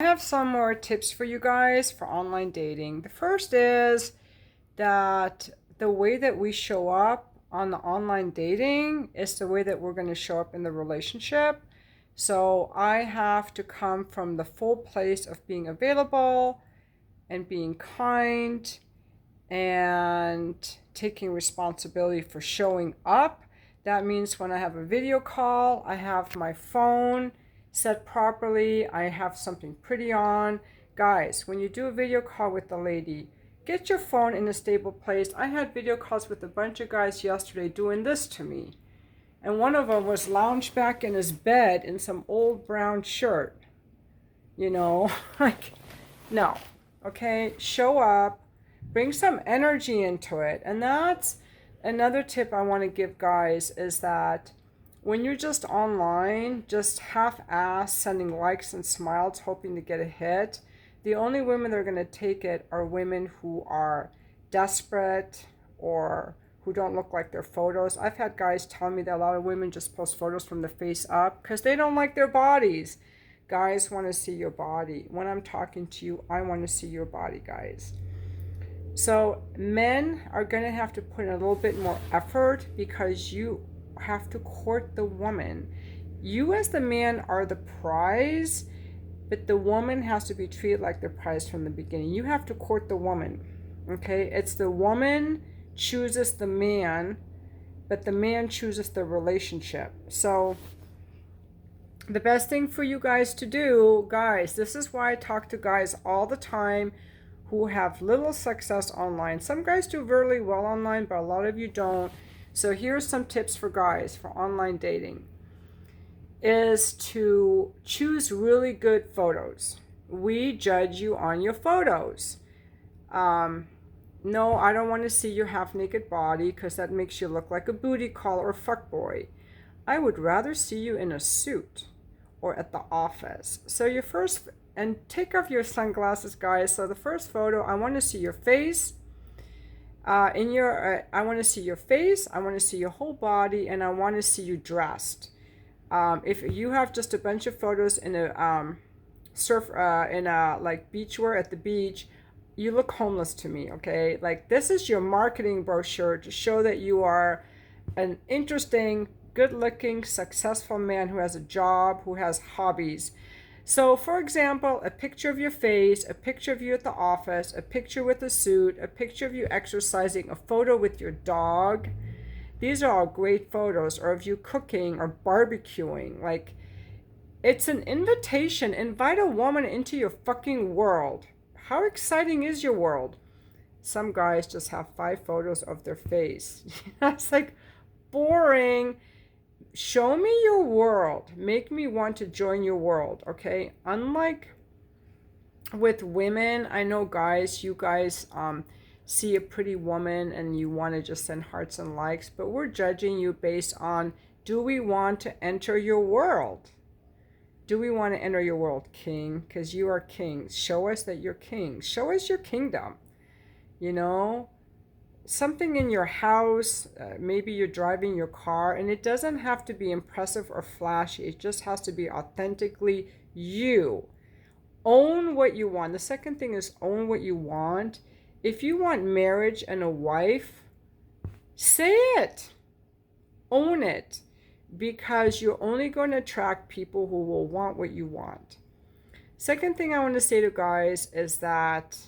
I have some more tips for you guys for online dating. The first is that the way that we show up on the online dating is the way that we're going to show up in the relationship. So I have to come from the full place of being available and being kind and taking responsibility for showing up. That means when I have a video call, I have my phone set properly, I have something pretty on. Guys, when you do a video call with the lady, get your phone in a stable place. I had video calls with a bunch of guys yesterday doing this to me. And one of them was lounged back in his bed in some old brown shirt. You know, like, no. Okay, show up, bring some energy into it. And that's another tip I want to give guys is that when you're just online, just half-ass sending likes and smiles hoping to get a hit, the only women that are going to take it are women who are desperate or who don't look like their photos. I've had guys tell me that a lot of women just post photos from the face up because they don't like their bodies. Guys want to see your body. When I'm talking to you, I want to see your body, guys. So men are going to have to put in a little bit more effort because you have to court the woman. You as the man are the prize, but the woman has to be treated like the prize from the beginning. You have to court the woman. Okay? It's the woman chooses the man, but the man chooses the relationship. So the best thing for you guys to do, guys, this is why I talk to guys all the time who have little success online. Some guys do really well online, but a lot of you don't. So here's some tips for guys for online dating is to choose really good photos. We judge you on your photos. No, I don't want to see your half-naked body because that makes you look like a booty call or fuckboy. I would rather see you in a suit or at the office. So your first, and take off your sunglasses, guys. So the first photo, I want to see your face. I want to see your face. I want to see your whole body, and I want to see you dressed. If you have just a bunch of photos in a like beachwear at the beach, you look homeless to me. Okay, like this is your marketing brochure to show that you are an interesting, good-looking, successful man who has a job, who has hobbies. So, for example, a picture of your face, a picture of you at the office, a picture with a suit, a picture of you exercising, a photo with your dog. These are all great photos, or of you cooking or barbecuing. Like, it's an invitation. Invite a woman into your fucking world. How exciting is your world? Some guys just have 5 photos of their face. It's like boring. Show me your world. Make me want to join your world, okay? Unlike with women, I know guys, you guys see a pretty woman and you want to just send hearts and likes, but we're judging you based on, do we want to enter your world? Do we want to enter your world, king? Because you are king. Show us that you're king. Show us your kingdom. You know, something in your house, maybe you're driving your car, and it doesn't have to be impressive or flashy. It just has to be authentically you. Own what you want. The second thing is own what you want. If you want marriage and a wife, say it. Own it. Because you're only going to attract people who will want what you want. Second thing I want to say to guys is that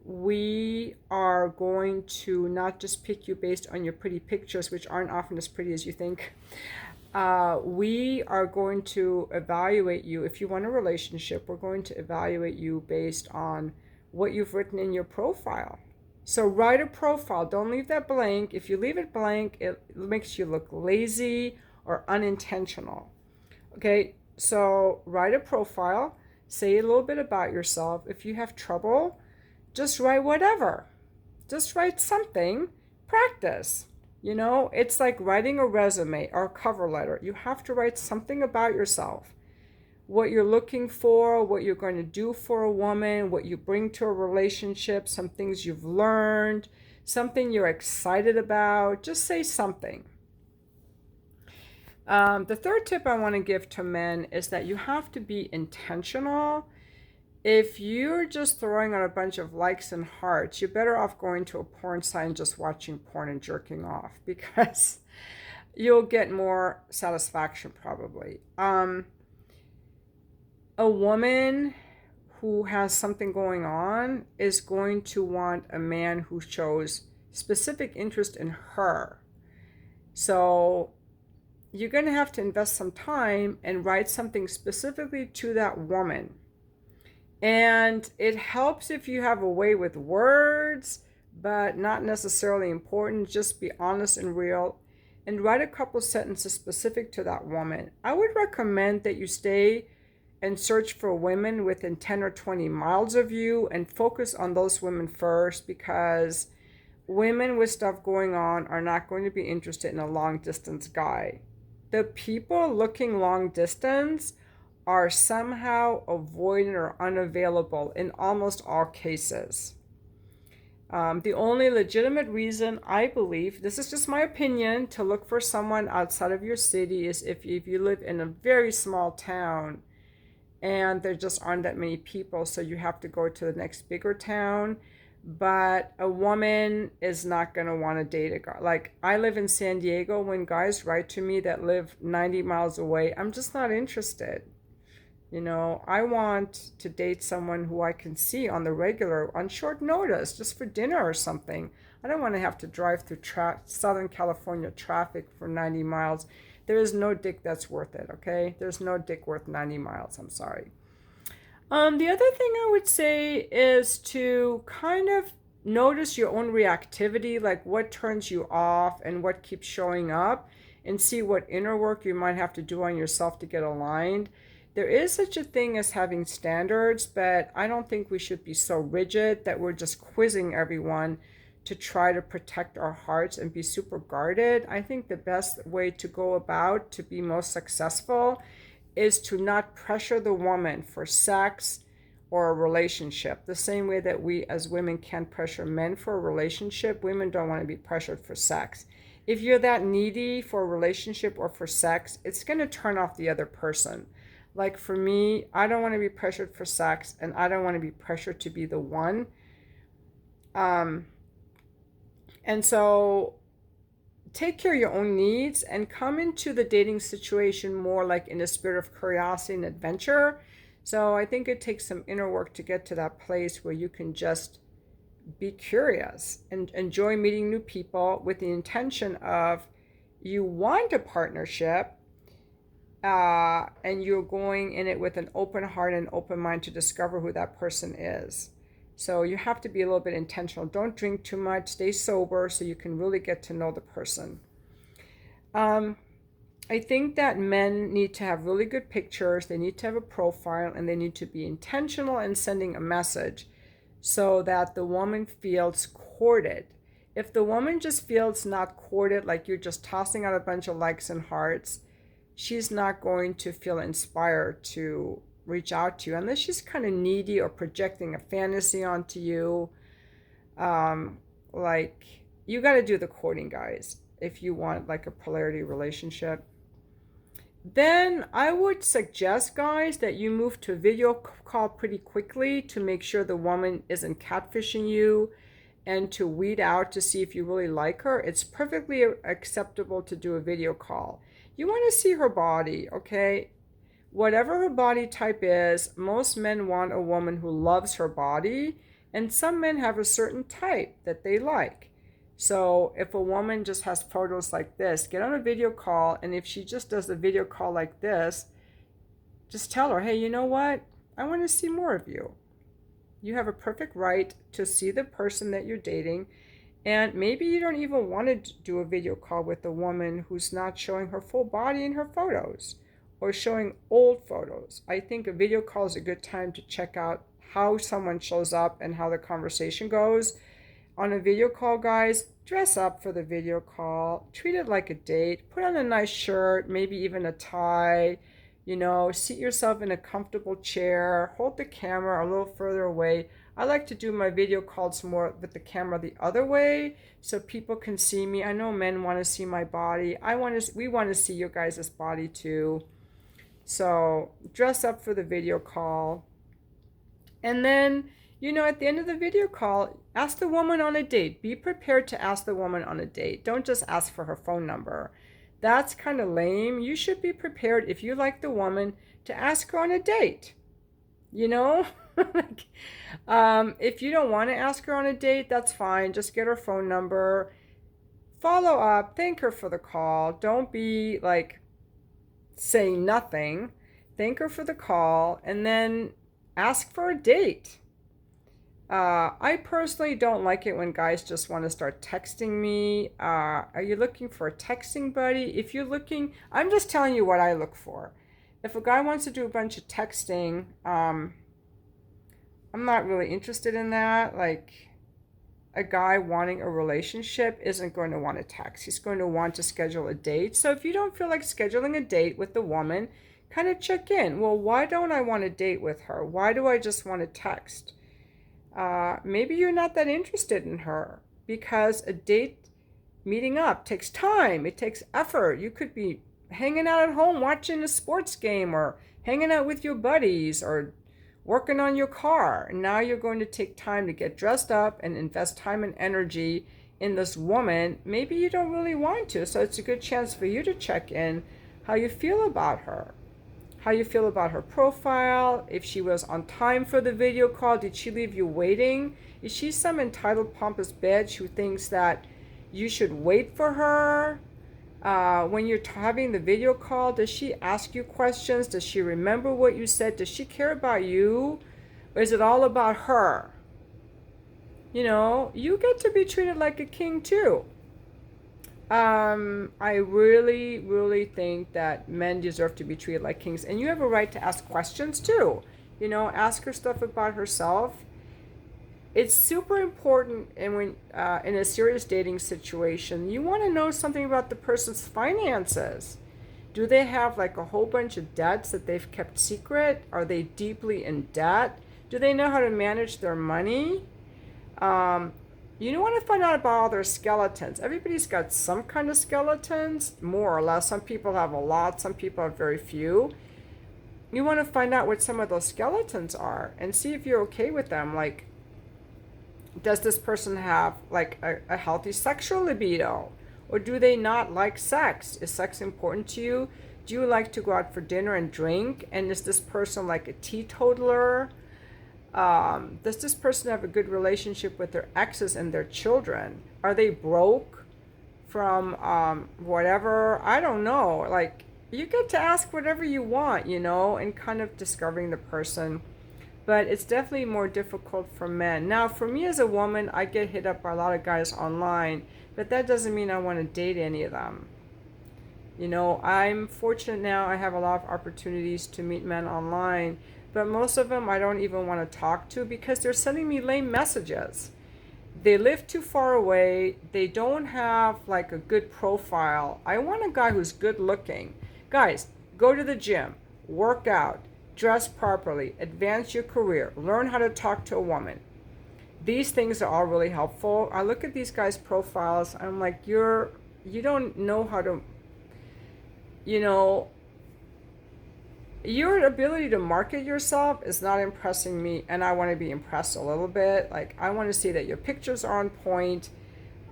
we are going to not just pick you based on your pretty pictures, which aren't often as pretty as you think. We are going to evaluate you. If you want a relationship, we're going to evaluate you based on what you've written in your profile. So write a profile. Don't leave that blank. If you leave it blank, it makes you look lazy or unintentional. Okay, so write a profile. Say a little bit about yourself. If you have trouble, just write whatever. Just write something. Practice. You know, it's like writing a resume or a cover letter. You have to write something about yourself. What you're looking for, what you're going to do for a woman, what you bring to a relationship, some things you've learned, something you're excited about. Just say something. The third tip I want to give to men is that you have to be intentional. If you're just throwing out a bunch of likes and hearts, you're better off going to a porn site and just watching porn and jerking off because you'll get more satisfaction probably. A woman who has something going on is going to want a man who shows specific interest in her. So you're going to have to invest some time and write something specifically to that woman. And it helps if you have a way with words, but not necessarily important. Just be honest and real and write a couple sentences specific to that woman. I would recommend that you stay and search for women within 10 or 20 miles of you and focus on those women first, because women with stuff going on are not going to be interested in a long distance guy. The people looking long distance are somehow avoidant or unavailable in almost all cases. The only legitimate reason I believe, this is just my opinion, to look for someone outside of your city is if you live in a very small town and there just aren't that many people, so you have to go to the next bigger town. But a woman is not going to want to date a guy. Like, I live in San Diego. When guys write to me that live 90 miles away, I'm just not interested. You know, I want to date someone who I can see on the regular, on short notice, just for dinner or something. I don't want to have to drive through Southern California traffic for 90 miles. There is no dick that's worth it, okay? There's no dick worth 90 miles, I'm sorry. The other thing I would say is to kind of notice your own reactivity, like what turns you off and what keeps showing up, and see what inner work you might have to do on yourself to get aligned. There is such a thing as having standards, but I don't think we should be so rigid that we're just quizzing everyone to try to protect our hearts and be super guarded. I think the best way to go about to be most successful is to not pressure the woman for sex or a relationship. The same way that we as women can't pressure men for a relationship, women don't want to be pressured for sex. If you're that needy for a relationship or for sex, it's going to turn off the other person. Like for me, I don't want to be pressured for sex, and I don't want to be pressured to be the one. And so take care of your own needs and come into the dating situation more like in a spirit of curiosity and adventure. So I think it takes some inner work to get to that place where you can just be curious and enjoy meeting new people with the intention of you want a partnership, and you're going in it with an open heart and open mind to discover who that person is. So you have to be a little bit intentional. Don't drink too much. Stay sober so you can really get to know the person. I think that men need to have really good pictures. They need to have a profile, and they need to be intentional in sending a message so that the woman feels courted. If the woman just feels not courted, like you're just tossing out a bunch of likes and hearts, she's not going to feel inspired to reach out to you unless she's kind of needy or projecting a fantasy onto you. Like, you got to do the courting, guys, if you want like a polarity relationship. Then I would suggest, guys, that you move to a video call pretty quickly to make sure the woman isn't catfishing you, and to weed out to see if you really like her. It's perfectly acceptable to do a video call. You want to see her body, okay? Whatever her body type is, most men want a woman who loves her body, and some men have a certain type that they like. So if a woman just has photos like this, get on a video call, and if she just does a video call like this, just tell her, hey, you know what? I want to see more of you. You have a perfect right to see the person that you're dating, and maybe you don't even want to do a video call with a woman who's not showing her full body in her photos or showing old photos. I think a video call is a good time to check out how someone shows up and how the conversation goes. On a video call, guys, dress up for the video call. Treat it like a date. Put on a nice shirt, maybe even a tie. You know, seat yourself in a comfortable chair, hold the camera a little further away. I like to do my video calls more with the camera the other way so people can see me. I know men want to see my body. We want to see your guys' body too. So dress up for the video call. And then, you know, at the end of the video call, ask the woman on a date. Be prepared to ask the woman on a date. Don't just ask for her phone number. That's kind of lame. You should be prepared, if you like the woman, to ask her on a date. You know? If you don't want to ask her on a date, that's fine. Just get her phone number. Follow up. Thank her for the call. Don't be like saying nothing. Thank her for the call. And then ask for a date. I personally don't like it when guys just want to start texting me. Are you looking for a texting buddy? If you're looking, I'm just telling you what I look for. If a guy wants to do a bunch of texting, I'm not really interested in that. Like, a guy wanting a relationship isn't going to want to text. He's going to want to schedule a date. So if you don't feel like scheduling a date with the woman, kind of check in. Well, why don't I want to date with her? Why do I just want to text? Maybe you're not that interested in her, because a date, meeting up, takes time. It takes effort. You could be hanging out at home watching a sports game, or hanging out with your buddies, or working on your car. And now you're going to take time to get dressed up and invest time and energy in this woman. Maybe you don't really want to. So it's a good chance for you to check in how you feel about her. How you feel about her profile, if she was on time for the video call, did she leave you waiting? Is she some entitled, pompous bitch who thinks that you should wait for her? When you're having the video call, does she ask you questions? Does she remember what you said? Does she care about you? Or is it all about her? You know, you get to be treated like a king too. I really, really think that men deserve to be treated like kings. And you have a right to ask questions too. You know, ask her stuff about herself. It's super important, and when in a serious dating situation, you want to know something about the person's finances. Do they have like a whole bunch of debts that they've kept secret? Are they deeply in debt? Do they know how to manage their money? You don't want to find out about all their skeletons. Everybody's got some kind of skeletons, more or less. Some people have a lot, some people have very few. You want to find out what some of those skeletons are and see if you're okay with them. Like, does this person have like a healthy sexual libido? Or do they not like sex? Is sex important to you? Do you like to go out for dinner and drink? And is this person like a teetotaler? Does this person have a good relationship with their exes and their children? Are they broke from whatever? I don't know. Like, you get to ask whatever you want, you know, and kind of discovering the person. But it's definitely more difficult for men. Now, for me as a woman, I get hit up by a lot of guys online, but that doesn't mean I want to date any of them. You know, I'm fortunate now. I have a lot of opportunities to meet men online, but most of them I don't even want to talk to because they're sending me lame messages. They live too far away. They don't have like a good profile. I want a guy who's good looking. Guys, go to the gym, work out, dress properly, advance your career, learn how to talk to a woman. These things are all really helpful. I look at these guys' profiles, I'm like, you don't know how to, you know, your ability to market yourself is not impressing me, and I want to be impressed a little bit. Like, I want to see that your pictures are on point.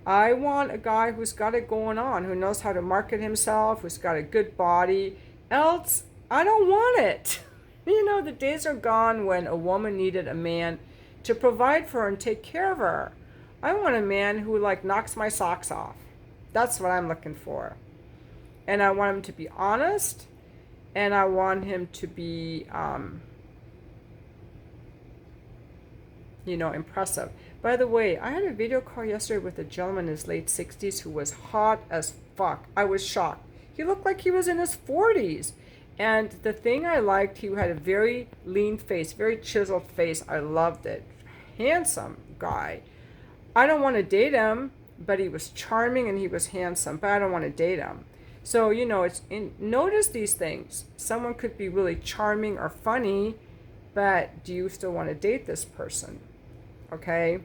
I want a guy who's got it going on, who knows how to market himself, who's got a good body. Else, I don't want it. You know, the days are gone when a woman needed a man to provide for her and take care of her. I want a man who like knocks my socks off. That's what I'm looking for. And I want him to be honest, and I want him to be, impressive. By the way, I had a video call yesterday with a gentleman in his late 60s who was hot as fuck. I was shocked. He looked like he was in his 40s. And the thing I liked, he had a very lean face, very chiseled face. I loved it. Handsome guy. I don't want to date him, but he was charming and he was handsome, but I don't want to date him. So, notice these things. Someone could be really charming or funny, but do you still want to date this person? Okay.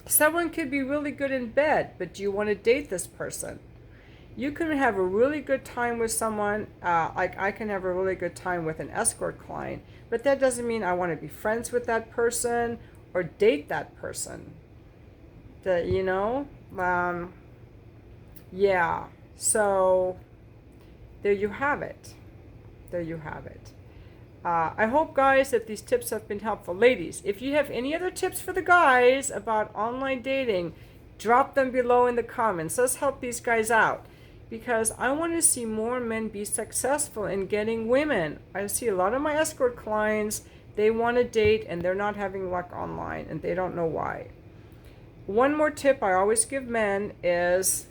Someone could be really good in bed, but do you want to date this person? You can have a really good time with someone, like I can have a really good time with an escort client, but that doesn't mean I want to be friends with that person or date that person. That, yeah. So there you have it. There you have it. I hope, guys, that these tips have been helpful. Ladies, if you have any other tips for the guys about online dating, drop them below in the comments. Let's help these guys out, because I want to see more men be successful in getting women. I see a lot of my escort clients, they want to date and they're not having luck online and they don't know why. One more tip I always give men is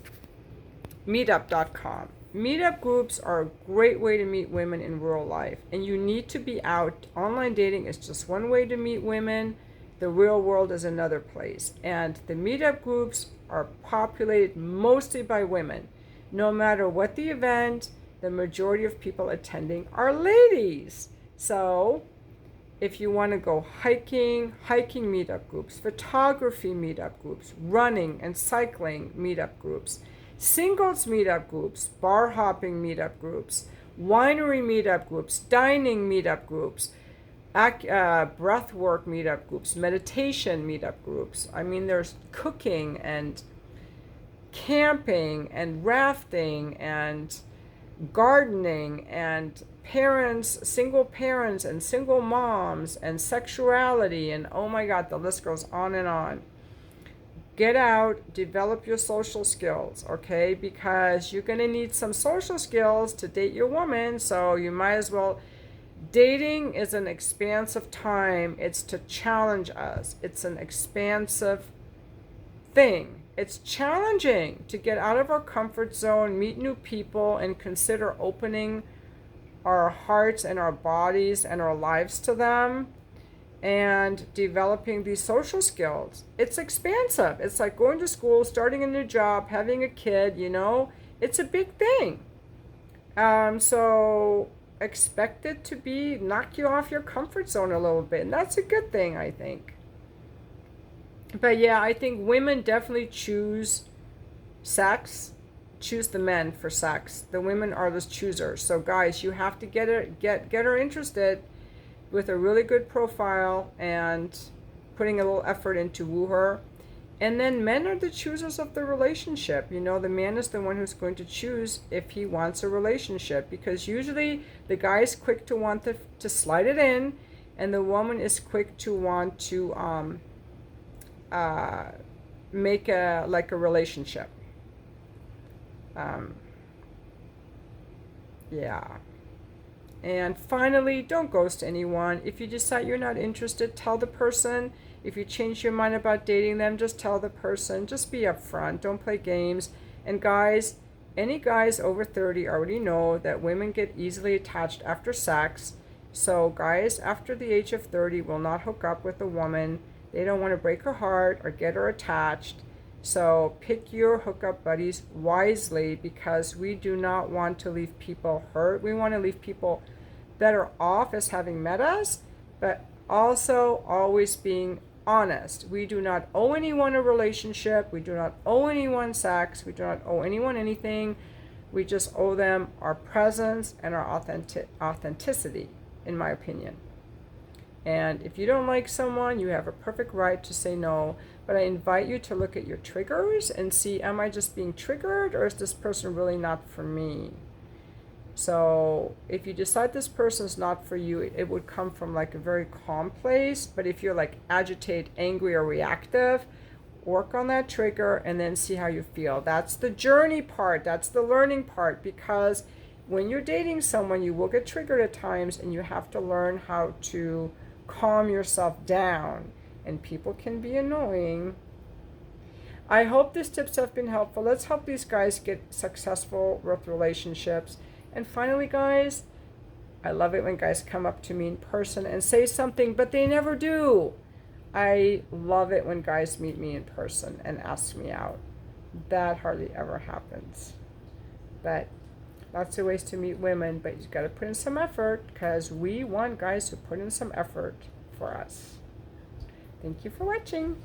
meetup.com. Meetup groups are a great way to meet women in real life, and you need to be out. Online dating is just one way to meet women. The real world is another place, and the meetup groups are populated mostly by women. No matter what the event, the majority of people attending are ladies. So if you want to go hiking meetup groups, photography meetup groups, running and cycling meetup groups, singles meetup groups, bar hopping meetup groups, winery meetup groups, dining meetup groups, breath work meetup groups, meditation meetup groups. I mean, there's cooking and camping and rafting and gardening and single parents and single moms and sexuality, and oh my God, the list goes on and on. Get out, develop your social skills, okay? Because you're going to need some social skills to date your woman, so you might as well. Dating is an expansive time. It's to challenge us. It's an expansive thing. It's challenging to get out of our comfort zone, meet new people, and consider opening our hearts and our bodies and our lives to them, and developing these social skills. It's expansive. It's like going to school, starting a new job, having a kid, it's a big thing. So expect it to knock you off your comfort zone a little bit, and that's a good thing, I think. But yeah, I think women definitely choose the men for sex. The women are the choosers. So guys, you have to get her interested with a really good profile and putting a little effort into woo her. And then men are the choosers of the relationship. The man is the one who's going to choose if he wants a relationship, because usually the guy is quick to want to slide it in, and the woman is quick to want to make a relationship. Yeah. And finally, don't ghost anyone. If you decide you're not interested, tell the person. If you change your mind about dating them, just tell the person. Just be upfront. Don't play games. And guys, any guys over 30 already know that women get easily attached after sex. So guys after the age of 30 will not hook up with a woman. They don't want to break her heart or get her attached. So pick your hookup buddies wisely, because we do not want to leave people hurt. We want to leave people better off as having met us, but also always being honest. We do not owe anyone a relationship. We do not owe anyone sex. We do not owe anyone anything. We just owe them our presence and our authenticity, in my opinion. And if you don't like someone, you have a perfect right to say no. But I invite you to look at your triggers and see, am I just being triggered, or is this person really not for me? So if you decide this person's not for you, it would come from like a very calm place. But if you're like agitated, angry, or reactive, work on that trigger and then see how you feel. That's the journey part. That's the learning part, because when you're dating someone, you will get triggered at times, and you have to learn how to calm yourself down. And people can be annoying. I hope these tips have been helpful. Let's help these guys get successful with relationships. And finally, guys, I love it when guys come up to me in person and say something, but they never do. I love it when guys meet me in person and ask me out. That hardly ever happens. But Lots of ways to meet women, but you got to put in some effort because we want guys to put in some effort for us. Thank you for watching.